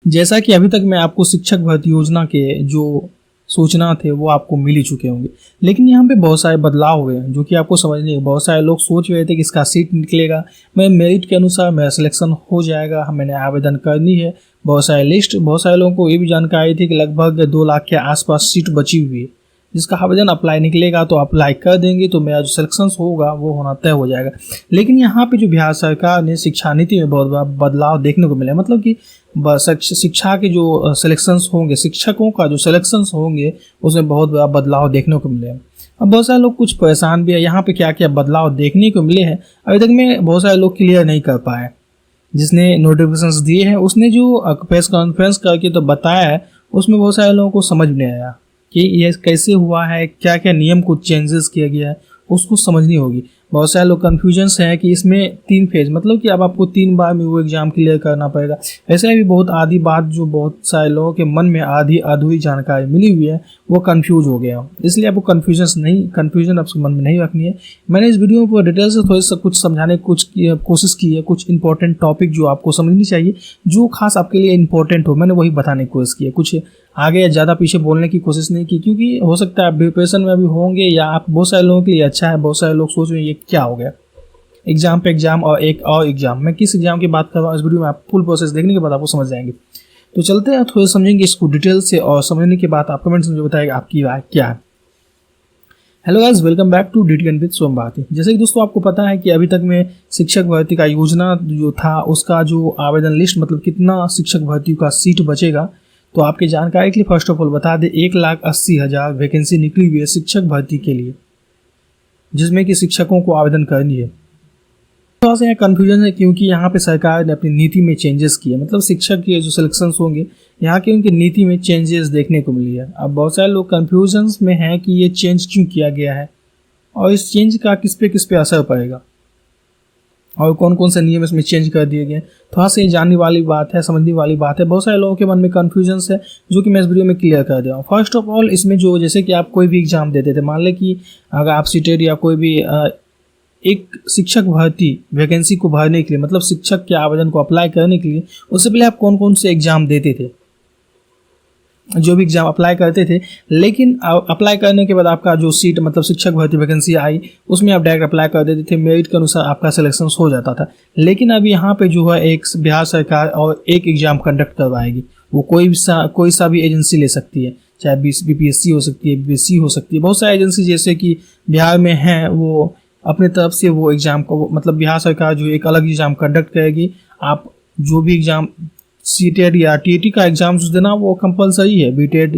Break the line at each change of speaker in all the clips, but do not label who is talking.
जैसा कि अभी तक मैं आपको शिक्षक भर्ती योजना के जो सूचना थे वो आपको मिल ही चुके होंगे, लेकिन यहाँ पे बहुत सारे बदलाव हुए हैं जो कि आपको समझने हैं। बहुत सारे लोग सोच रहे थे कि इसका सीट निकलेगा, मैं मेरिट के अनुसार मेरा सिलेक्शन हो जाएगा, मैंने आवेदन करनी है, बहुत सारे लिस्ट। बहुत सारे लोगों को ये भी जानकारी थी कि लगभग 2 लाख के आसपास सीट बची हुई है, जिसका आवेदन अप्लाई निकलेगा तो अप्लाई कर देंगे तो मेरा जो सिलेक्शन होगा वो होना तय हो जाएगा। लेकिन यहाँ पे जो बिहार सरकार ने शिक्षा नीति में बहुत बड़ा बदलाव देखने को मिला, मतलब कि शिक्षा के जो सिलेक्शंस होंगे, शिक्षकों का जो सिलेक्शंस होंगे उसमें बहुत बड़ा बदलाव देखने को मिले। अब बहुत सारे लोग कुछ परेशान भी है, यहाँ पे क्या क्या बदलाव देखने को मिले हैं अभी तक में बहुत सारे लोग क्लियर नहीं कर पाए। जिसने नोटिफिकेशंस दिए हैं उसने जो प्रेस कॉन्फ्रेंस करके तो बताया है, उसमें बहुत सारे लोगों को समझ नहीं आया कि ये कैसे हुआ है, क्या क्या नियम को चेंजेस किया गया है, उसको समझनी होगी। बहुत सारे लोग कन्फ्यूजन्स है कि इसमें 3 फेज, मतलब कि अब आपको 3 बार में वो एग्जाम क्लियर करना पड़ेगा। ऐसे भी बहुत आधी बात जो बहुत सारे लोगों के मन में आधी अधूरी जानकारी मिली हुई है वो कंफ्यूज हो गया, इसलिए आपको कन्फ्यूजन आपके मन में नहीं रखनी है। मैंने इस वीडियो को डिटेल से थोड़ा सा कुछ समझाने की कोशिश की है, कुछ इंपॉर्टेंट टॉपिक जो आपको समझनी चाहिए, जो खास आपके लिए इंपॉर्टेंट हो, मैंने वही बताने की कोशिश की है। कुछ आगे या ज़्यादा पीछे बोलने की कोशिश नहीं की, क्योंकि हो सकता है आप डिप्रेशन में अभी होंगे या आप बहुत सारे लोगों के लिए अच्छा है, बहुत सारे लोग सोच रहे हैं ये क्या हो गया, एग्जाम पे एग्जाम और एक और एग्जाम। मैं किस एग्जाम की बात कर रहा हूँ इस वीडियो में आप फुल प्रोसेस देखने के बाद आपको समझ जाएंगे। तो चलते हैं थोड़ा समझेंगे इसको डिटेल से, और समझने के बाद आप कमेंट्स में मुझे बताएगा आपकी राय क्या है। Hello guys, welcome back to DTN with Som Bharti. जैसे कि दोस्तों आपको पता है कि अभी तक में शिक्षक भर्ती का योजना जो था उसका जो आवेदन लिस्ट, मतलब कितना शिक्षक भर्ती का सीट बचेगा, तो आपकी जानकारी के लिए फर्स्ट ऑफ ऑल बता दें 1,80,000 वैकेंसी निकली हुई है शिक्षक भर्ती के लिए, जिसमें कि शिक्षकों को आवेदन करनी है। थोड़ा सा यहाँ कन्फ्यूजन है क्योंकि यहाँ पे सरकार ने अपनी नीति में चेंजेस किए, मतलब शिक्षक के जो सिलेक्शंस होंगे यहाँ के उनकी नीति में चेंजेस देखने को मिली है। अब बहुत सारे लोग कन्फ्यूजन्स में हैं कि ये चेंज क्यों किया गया है और इस चेंज का किस पे असर पड़ेगा और कौन कौन से नियम इसमें चेंज कर दिए गए। थोड़ा सा ये जानने वाली बात है, समझने वाली बात है। बहुत सारे लोगों के मन में कन्फ्यूजन्स है जो कि मैं इस वीडियो में क्लियर कर दे रहा हूँ। फर्स्ट ऑफ ऑल इसमें जो जैसे कि आप कोई भी एग्जाम देते थे, मान लें कि अगर आप सीटेट या कोई भी एक शिक्षक भर्ती वैकेंसी को भरने के लिए, मतलब शिक्षक के आवेदन को अप्लाई करने के लिए, उससे पहले आप कौन कौन से एग्जाम देते थे, जो भी एग्जाम अप्लाई करते थे। लेकिन अप्लाई करने के बाद आपका जो सीट, मतलब शिक्षक भर्ती वैकेंसी आई, उसमें आप डायरेक्ट अप्लाई कर देते थे, मेरिट के अनुसार आपका सिलेक्शन हो जाता था। लेकिन अब यहाँ पे जो है एक बिहार सरकार और एक एग्जाम कंडक्ट करवाएगी, वो कोई सा भी एजेंसी ले सकती है, चाहे BPSC हो सकती है, BPSC हो सकती है। बहुत सारी एजेंसी जैसे कि बिहार में हैं वो अपने तरफ से वो एग्ज़ाम को, मतलब बिहार सरकार जो एक अलग एग्ज़ाम कंडक्ट करेगी। आप जो भी एग्ज़ाम सीटेट या TET का एग्ज़ाम देना वो कंपलसरी है, BTET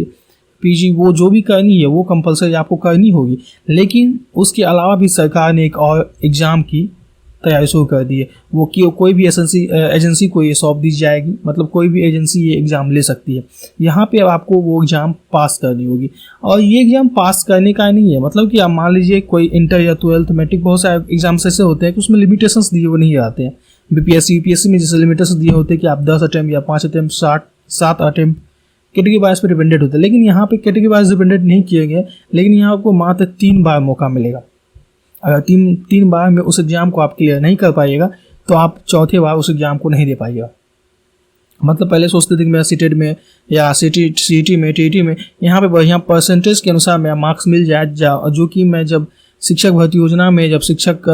PG वो जो भी करनी है वो कंपलसरी आपको करनी होगी। लेकिन उसके अलावा भी सरकार ने एक और एग्ज़ाम की तैयारी शुरू कर दी है, वो कि कोई भी एजेंसी को ये सौंप दी जाएगी, मतलब कोई भी एजेंसी ये एग्ज़ाम ले सकती है। यहाँ पे अब आपको वो एग्ज़ाम पास करनी होगी, और ये एग्ज़ाम पास करने का नहीं है, मतलब कि आप मान लीजिए कोई इंटर या 12th मैट्रिक, बहुत सारे एग्जाम्स ऐसे होते हैं कि उसमें लिमिटेशंस दिए वो नहीं आते हैं। BPSC में जैसे लिमिटेशंस दिए होते हैं कि आप 10 अटैम्प्ट या 5 अटैम्प्ट 7 अटैम्प्ट कैटेगरी वाइज पर डिपेंडेंट होते हैं, लेकिन यहाँ पे कैटेगरी वाइज डिपेंडेंट नहीं किए गए। लेकिन यहाँ आपको मात्र 3 बार मौका मिलेगा। अगर तीन बार में उस एग्ज़ाम को आप क्लियर नहीं कर पाइएगा तो आप चौथे बार उस एग्ज़ाम को नहीं दे पाइएगा। मतलब पहले सोचते थे कि मेरा सीटेट में या CET में, TET में यहाँ पे बढ़िया परसेंटेज के अनुसार मेरा मार्क्स मिल जाए, जो कि मैं जब शिक्षक भर्ती योजना में जब शिक्षक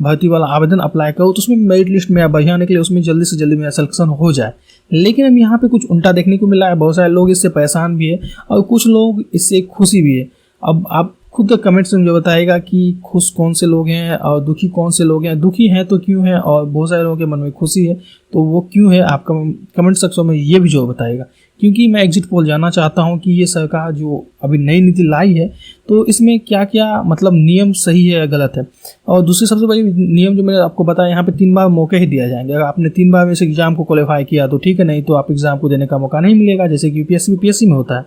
भर्ती वाला आवेदन अप्लाई करूँ तो उसमें मेरिट लिस्ट मेरा बढ़िया निकले, उसमें जल्दी से जल्दी मेरा सिलेक्शन हो जाए। लेकिन अब यहाँ पे कुछ उल्टा देखने को मिला है। बहुत सारे लोग इससे परेशान भी है और कुछ लोग इससे खुशी भी है। अब आप खुद कमेंट्स में मुझे बताइएगा कि खुश कौन से लोग हैं और दुखी कौन से लोग हैं। दुखी हैं तो क्यों है, और बहुत सारे लोगों के मन में खुशी है तो वो क्यों है, आप कमेंट सेक्शन में ये भी जो बताइएगा। क्योंकि मैं एग्जिट पोल जानना चाहता हूँ कि ये सरकार जो अभी नई नीति लाई है तो इसमें क्या क्या, मतलब नियम सही है या गलत है। और दूसरी सबसे बड़ी नियम जो मैंने आपको बताया, यहाँ पे 3 बार मौके ही दिया जाएंगे। अगर आपने 3 बार में इस एग्जाम को क्वालिफाई किया तो ठीक है, नहीं तो आप एग्जाम को देने का मौका नहीं मिलेगा, जैसे कि UPSC BPSC में होता है,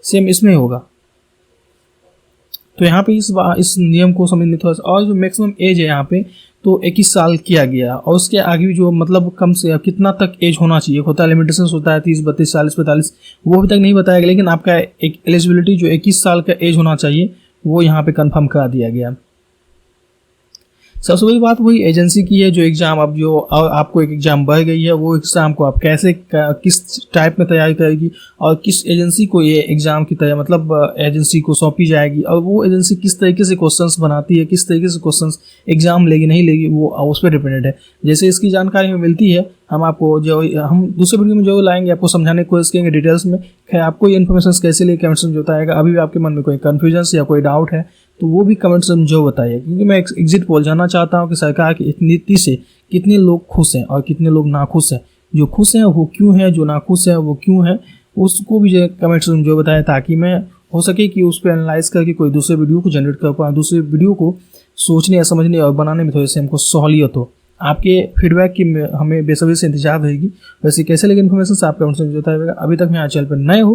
सेम इसमें होगा। तो यहाँ पे इस नियम को समझने थोड़ा सा, और जो मैक्सिमम एज है यहाँ पे तो 21 साल किया गया, और उसके आगे भी जो मतलब कम से कितना तक एज होना चाहिए होता है, लिमिटेशन होता है 30, 32, 40, 45, वो अभी तक नहीं बताया गया। लेकिन आपका एक एलिजिबिलिटी जो 21 साल का एज होना चाहिए वो यहाँ पे कंफर्म करा दिया गया। सबसे बड़ी बात वही एजेंसी की है, जो एग्ज़ाम अब जो आपको एक एग्ज़ाम बढ़ गई है, वो एग्ज़ाम को आप कैसे किस टाइप में तैयारी करेगी और किस एजेंसी को ये एग्ज़ाम की तैयारी मतलब एजेंसी को सौंपी जाएगी, और वो एजेंसी किस तरीके से क्वेश्चंस बनाती है, किस तरीके से क्वेश्चंस एग्ज़ाम लेगी नहीं लेगी, वो उस पर डिपेंडेड है। जैसे इसकी जानकारी हमें मिलती है, हम आपको जो हम दूसरे वीडियो में जो लाएंगे आपको समझाने की कोशिश करेंगे डिटेल्स में। खैर, आपको ये इन्फॉर्मेशन कैसे लेके कमेंट्स में जो बताएगा, अभी भी आपके मन में कोई कन्फ्यूजन या कोई डाउट है तो वो भी कमेंट्स में जो बताइए, क्योंकि मैं एक एग्जिट पोल जानना चाहता हूँ कि सरकार की इस नीति से कितने लोग खुश हैं और कितने लोग नाखुश हैं। जो खुश हैं वो क्यों हैं, जो नाखुश हैं वो क्यों हैं, उसको भी जो कमेंट्स में जो बताए, ताकि मैं हो सके कि उस पर एनालाइज करके कोई दूसरे वीडियो को जनरेट कर पाऊँ, दूसरे वीडियो को सोचने या समझने और बनाने में थोड़ी सी हमको सहूलियत हो। आपके फीडबैक की हमें बेसब्री से इंतजार रहेगी। वैसे कैसे लगे इन्फॉर्मेशन आप कमेंट्स में बताइएगा। अभी तक मेरे चैनल पर नए हो